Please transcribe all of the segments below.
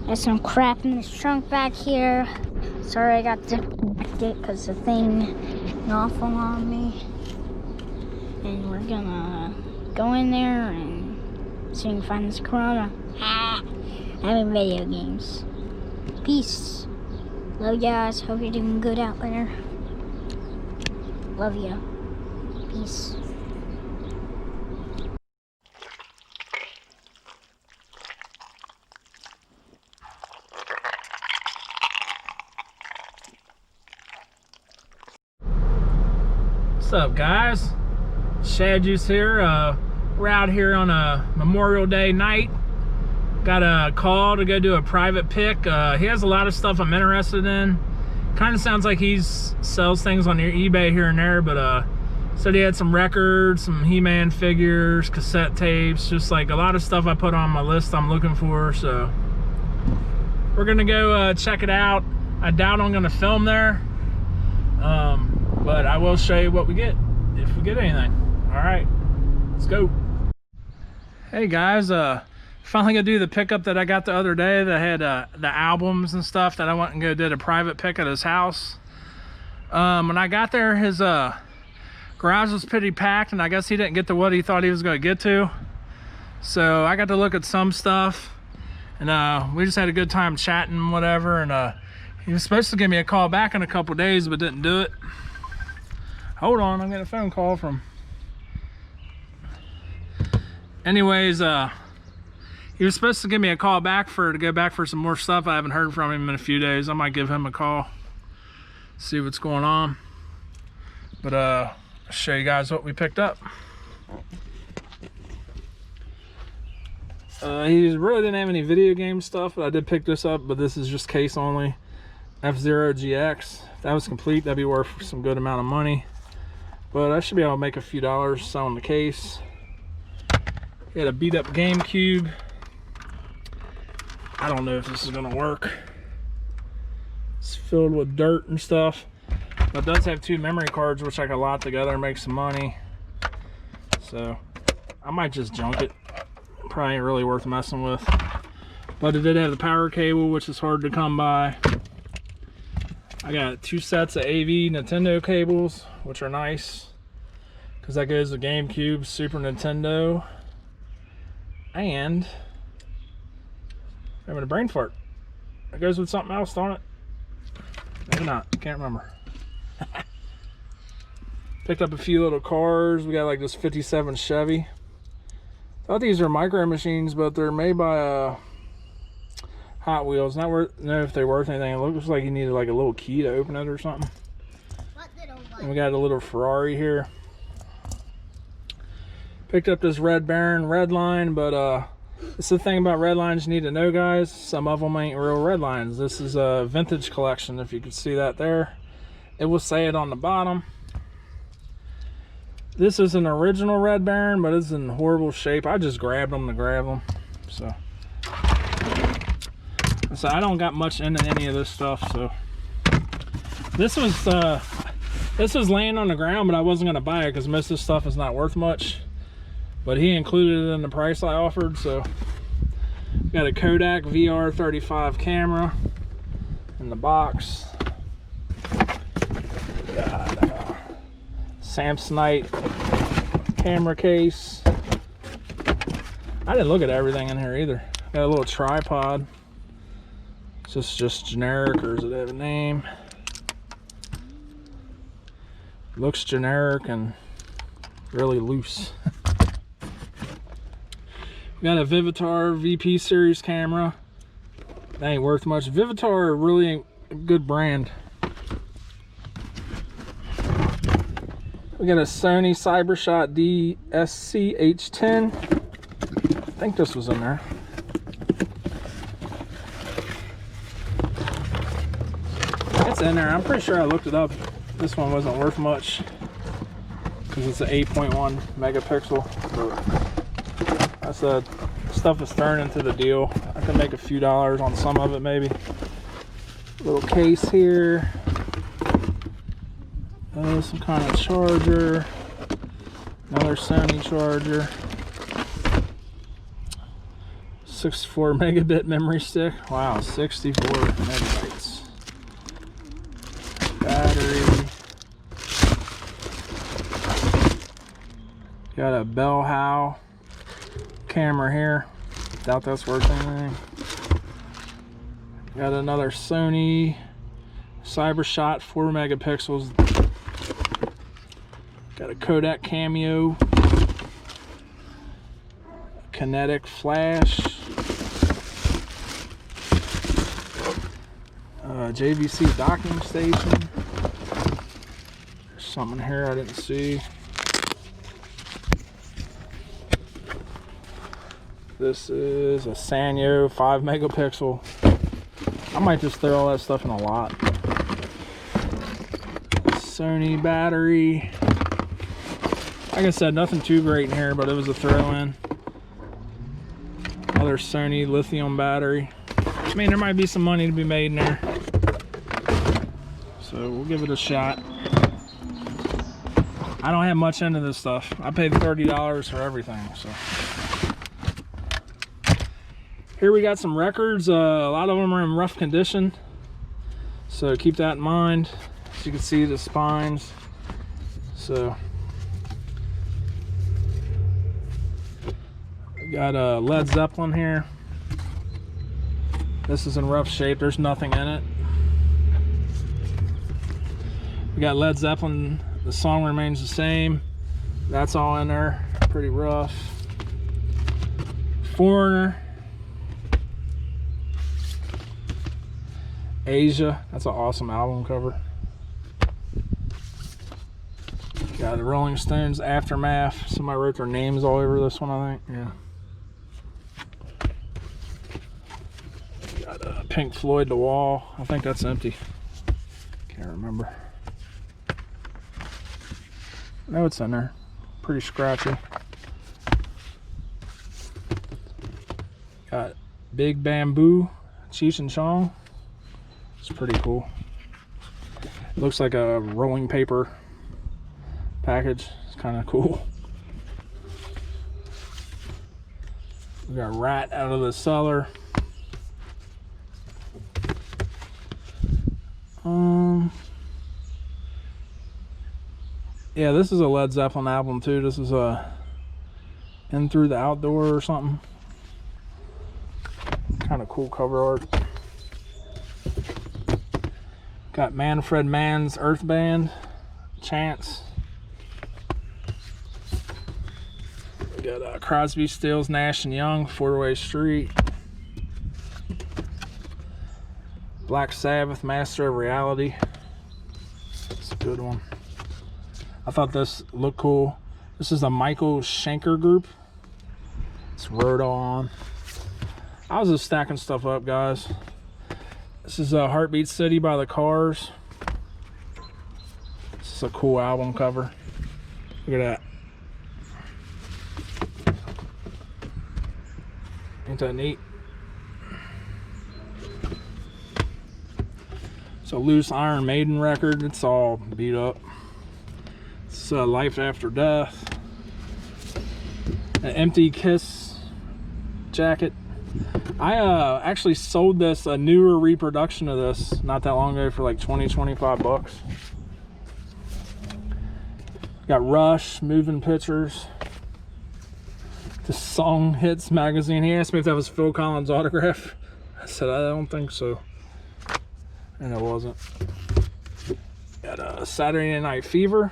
There's some crap in this trunk back here. Sorry I got disconnected because the thing went awful on me. And we're gonna go in there and see if we can find this Corona. Having video games. Peace. Love you guys. Hope you're doing good out there. Love you. Peace. What's up, guys? Shad Juice here. We're out here on a Memorial Day night. Got a call to go do a private pick. He has a lot of stuff I'm interested in. Kind of sounds like he sells things on eBay here and there, but said he had some records, some He-Man figures, cassette tapes, just like a lot of stuff I put on my list I'm looking for. So we're gonna go check it out. I doubt I'm gonna film there. But I will show you what we get, if we get anything. All right, let's go. Hey guys, finally gonna do the pickup that I got the other day that had the albums and stuff that I went and did a private pick at his house. When I got there, his garage was pretty packed, and I guess he didn't get to what he thought he was gonna get to. So I got to look at some stuff, and we just had a good time chatting, whatever, and he was supposed to give me a call back in a couple days, but didn't do it. Hold on, I'm getting a phone call from... Anyways, he was supposed to give me a call back to go back for some more stuff. I haven't heard from him in a few days. I might give him a call, see what's going on. But I'll show you guys what we picked up. He really didn't have any video game stuff, but I did pick this up, but this is just case only. F-Zero GX. If that was complete, that'd be worth some good amount of money. But I should be able to make a few dollars selling the case. He had a beat up GameCube. I don't know if this is gonna work. It's filled with dirt and stuff. But it does have 2 memory cards, which I can lot together and make some money. So I might just junk it. Probably ain't really worth messing with. But it did have the power cable, which is hard to come by. I got 2 sets of AV Nintendo cables, which are nice, because that goes with GameCube, Super Nintendo, and I'm having a brain fart. That goes with something else, don't it? Maybe not. Can't remember. Picked up a few little cars. We got like this 57 Chevy. Thought these are micro machines, but they're made by Hot Wheels. Not worth, know if they're worth anything. It looks like you needed like a little key to open it or something. And we got a little Ferrari here. Picked up this Red Baron Red Line, but it's the thing about red lines you need to know, guys. Some of them ain't real red lines. This is a vintage collection, if you can see that there. It will say it on the bottom. This is an original Red Baron, but it's in horrible shape. I just grabbed them to grab them. So I don't got much into any of this stuff. So this was laying on the ground, but I wasn't gonna buy it because most of this stuff is not worth much. But he included it in the price I offered. So got a Kodak VR35 camera in the box. Got Samsonite camera case. I didn't look at everything in here either. Got a little tripod. Is this just generic or does it have a name? Looks generic and really loose. We got a Vivitar VP series camera. That ain't worth much. Vivitar really ain't a good brand. We got a Sony CyberShot DSC-H10. I think this was in there. It's in there. I'm pretty sure I looked it up. This one wasn't worth much because it's an 8.1 megapixel. But I said stuff is turning into the deal. I can make a few dollars on some of it, maybe. Little case here. Some kind of charger. Another Sony charger. 64 megabit memory stick. Wow, 64 megabytes. Battery. Got a Bell How camera here. Doubt that's worth anything. Got another Sony CyberShot 4 megapixels. Got a Kodak Cameo. Kinetic flash. JVC docking station. There's something here I didn't see. This is a Sanyo 5 megapixel. I might just throw all that stuff in a lot. Sony battery. Like I said, nothing too great in here, but it was a throw in. Another Sony lithium battery. I mean, there might be some money to be made in there. So we'll give it a shot. I don't have much into this stuff. I paid $30 for everything, so. Here we got some records. A lot of them are in rough condition, so keep that in mind. As you can see, the spines. So we got a Led Zeppelin here. This is in rough shape. There's nothing in it. We got Led Zeppelin. The song remains the same. That's all in there. Pretty rough. Foreigner. Asia. That's an awesome album cover. Got the Rolling Stones Aftermath. Somebody wrote their names all over this one, I think. Yeah. Got Pink Floyd The Wall. I think that's empty. Can't remember. No, it's in there. Pretty scratchy. Got Big Bamboo, Cheech and Chong. It's pretty cool. It looks like a rolling paper package. It's kind of cool. We got Rat Out of the Cellar. Yeah, this is a Led Zeppelin album too. This is a In Through the Outdoor or something. Kind of cool cover art. Got Manfred Mann's Earth Band, Chance. We got Crosby, Stills, Nash and Young, 4-Way Street. Black Sabbath, Master of Reality. It's a good one. I thought this looked cool. This is a Michael Schenker group. It's Roto on. I was just stacking stuff up, guys. This is Heartbeat City by the Cars. This is a cool album cover. Look at that. Ain't that neat? It's a loose Iron Maiden record. It's all beat up. It's Life After Death. An Empty Kiss jacket. I actually sold this, a newer reproduction of this, not that long ago for like 20-25 bucks. Got Rush, Moving Pictures. The Song Hits magazine. He asked me if that was Phil Collins' autograph. I said, I don't think so. And it wasn't. Got Saturday Night Fever.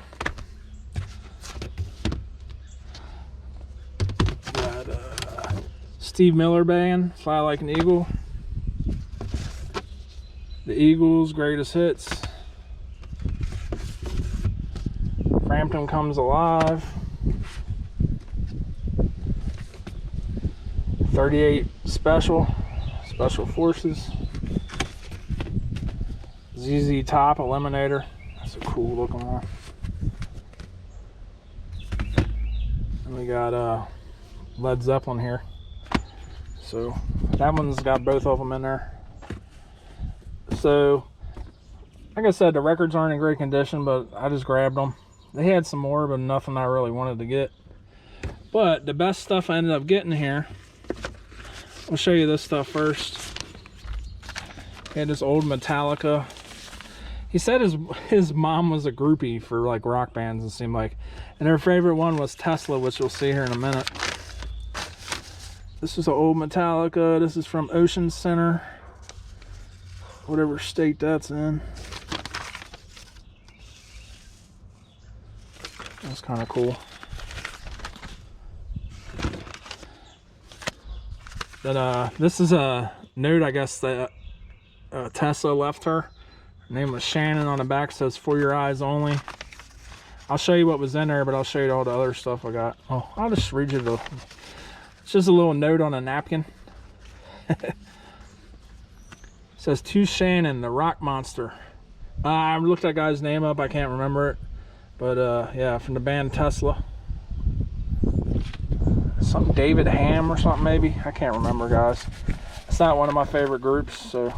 Got Steve Miller Band, Fly Like an Eagle. The Eagles, Greatest Hits. Frampton Comes Alive. 38 Special Forces. ZZ Top Eliminator. That's a cool looking one. And we got Led Zeppelin here. So that one's got both of them in there. So like I said, the records aren't in great condition, but I just grabbed them. They had some more, but nothing I really wanted to get. But the best stuff I ended up getting here I'll show you this stuff first. He had this old Metallica. He said his mom was a groupie for like rock bands, it seemed like. And her favorite one was Tesla, which you'll see here in a minute. This is an old Metallica. This is from Ocean Center, whatever state that's in. That's kind of cool. Then this is a note, I guess, that Tesla left her. Her name was Shannon. On the back says "For your eyes only." I'll show you what was in there, but I'll show you all the other stuff I got. Oh, I'll just read you the. It's just a little note on a napkin. It says to Shannon, the rock monster. I looked that guy's name up. I can't remember it, but yeah, from the band Tesla. Something David Ham or something maybe. I can't remember, guys. It's not one of my favorite groups, so.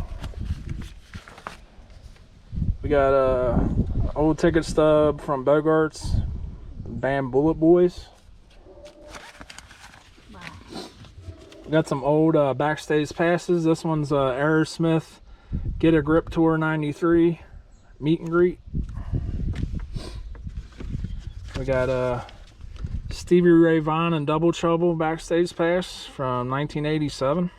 We got a old ticket stub from Bogarts, band Bullet Boys. We got some old backstage passes. This one's Aerosmith Get a Grip Tour 93 meet and greet. We got Stevie Ray Vaughan and Double Trouble backstage pass from 1987.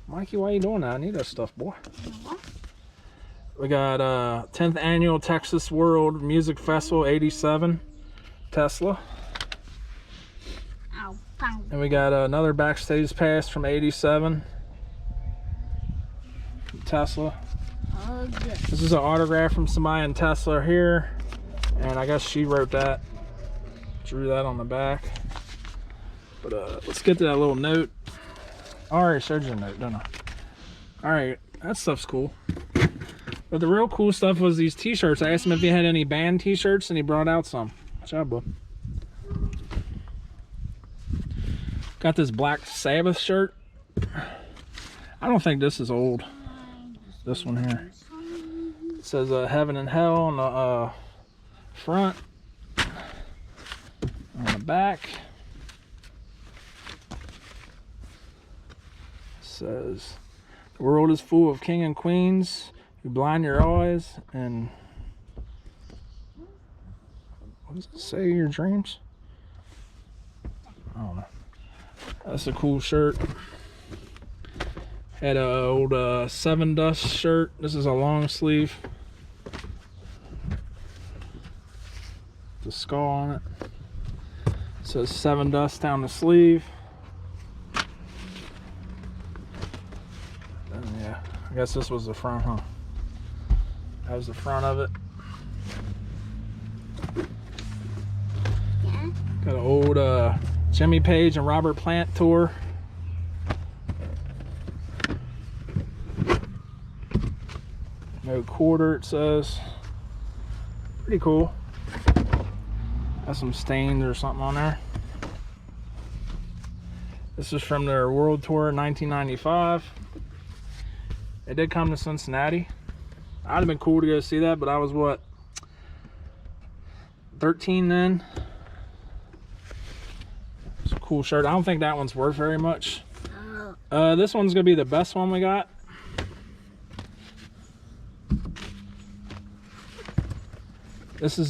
Mikey, why are you doing that? I need that stuff, boy. We got 10th annual Texas World Music Festival 87 Tesla. Ow, and we got another backstage pass from 87 Tesla. Oh, good. This is an autograph from somebody in Tesla here, and I guess she wrote that, drew that on the back. But let's get to that little note. I already showed you the note, didn't I? All right, that stuff's cool. But the real cool stuff was these t-shirts. I asked him if he had any band t-shirts, and he brought out some. Good job, bud. Got this Black Sabbath shirt. I don't think this is old. This one here. It says Heaven and Hell on the front. On the back. It says, the world is full of king and queens. You blind your eyes and what does it say? Your dreams? I don't know. That's a cool shirt. Had a old Seven Dust shirt. This is a long sleeve. The skull on it. It says Seven Dust down the sleeve. And yeah, I guess this was the front, huh? That was the front of it. Yeah. Got an old Jimmy Page and Robert Plant tour. No quarter, it says. Pretty cool. Got some stains or something on there. This is from their World Tour in 1995. They did come to Cincinnati. I'd have been cool to go see that, but I was what, 13 then. It's a cool shirt. I don't think that one's worth very much. This one's gonna be the best one we got. This is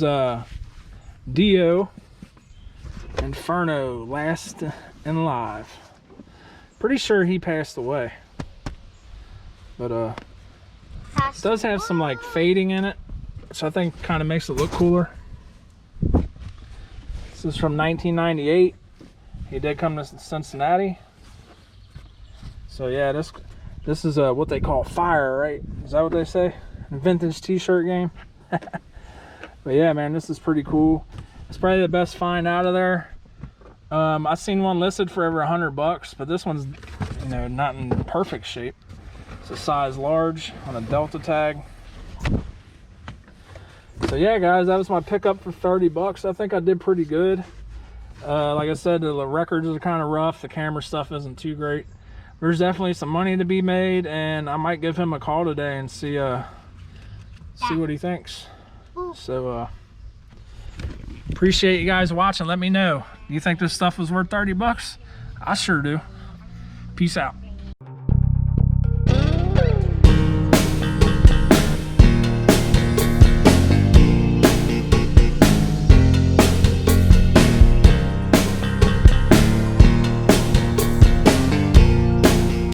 Dio Inferno, Last and Live. Pretty sure he passed away, but it does have some like fading in it, which I think kind of makes it look cooler. This is from 1998. He did come to Cincinnati. So yeah, this is what they call fire, right? Is that what they say? A vintage t-shirt game. But yeah, man, this is pretty cool. It's probably the best find out of there. I've seen one listed for over $100, but this one's, you know, not in perfect shape. It's a size large on a Delta tag. So yeah, guys, that was my pickup for $30. I think I did pretty good. Like I said, the records are kind of rough. The camera stuff isn't too great. There's definitely some money to be made, and I might give him a call today and see what he thinks. So appreciate you guys watching. Let me know, do you think this stuff was worth $30? I sure do. Peace out.